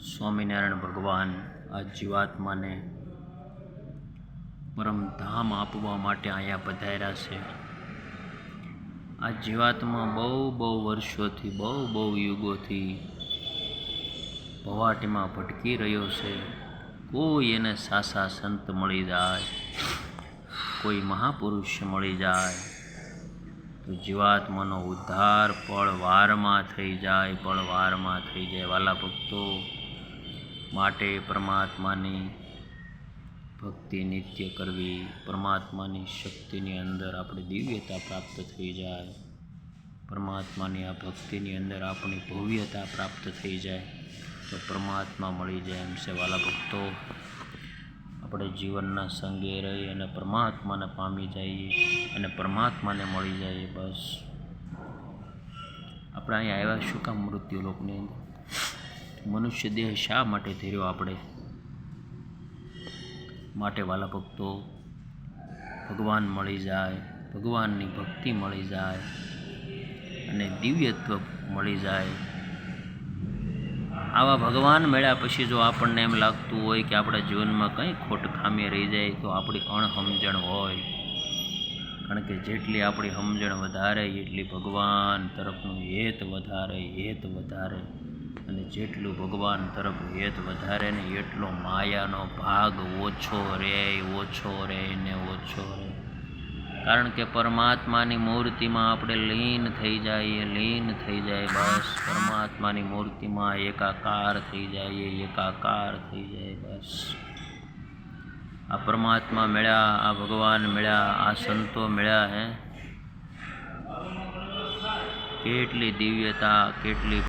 સ્વામિનારાયણ ભગવાન આ જીવાત્માને પરમધામ આપવા માટે અહીંયા પધાર્યા છે. આ જીવાત્મા બહુ વર્ષોથી બહુ યુગોથી ભવાટીમાં ભટકી રહ્યો છે. કોઈ એને સાસા સંત મળી જાય, કોઈ મહાપુરુષ મળી જાય તો જીવાત્માનો ઉદ્ધાર પળવારમાં થઈ જાય. વાલા ભક્તો, માટે પરમાત્માની ભક્તિ નિત્ય કરવી, પરમાત્માની શક્તિની અંદર આપણી દિવ્યતા પ્રાપ્ત થઈ જાય, પરમાત્માની આ ભક્તિની અંદર આપણી ભવ્યતા પ્રાપ્ત થઈ જાય તો પરમાત્મા મળી જાય એમ છે. વાલા ભક્તો, આપણે જીવનના સંગે રહી અને પરમાત્માને પામી જઈએ અને પરમાત્માને મળી જઈએ. બસ આપણે અહીંયા આવ્યા શું કામ? મૃત્યુલોકની અંદર મનુષ્ય દેહ શા માટે ધર્યો આપણે? માટે વાલા ભક્તો, ભગવાન મળી જાય, ભગવાનની ભક્તિ મળી જાય અને દિવ્યત્વ મળી જાય. આવા ભગવાન મળ્યા પછી જો આપણને એમ લાગતું હોય કે આપણા જીવનમાં કંઈ ખોટ ખામી રહી જાય તો આપણી અણસમજણ હોય. કારણ કે જેટલી આપણી સમજણ વધારે એટલી ભગવાન તરફનું હેત વધારે અને જેટલું ભગવાન તરફ હેત વધારે ને એટલો માયાનો ભાગ ઓછો રહે. કારણ કે પરમાત્માની મૂર્તિમાં આપણે લીન થઈ જાય. બસ પરમાત્માની મૂર્તિમાં એકાકાર થઈ જાય. બસ આ પરમાત્મા મળ્યા, આ ભગવાન મળ્યા, આ સંતો મળ્યા. કેટલી દિવ્યતા, કેટલી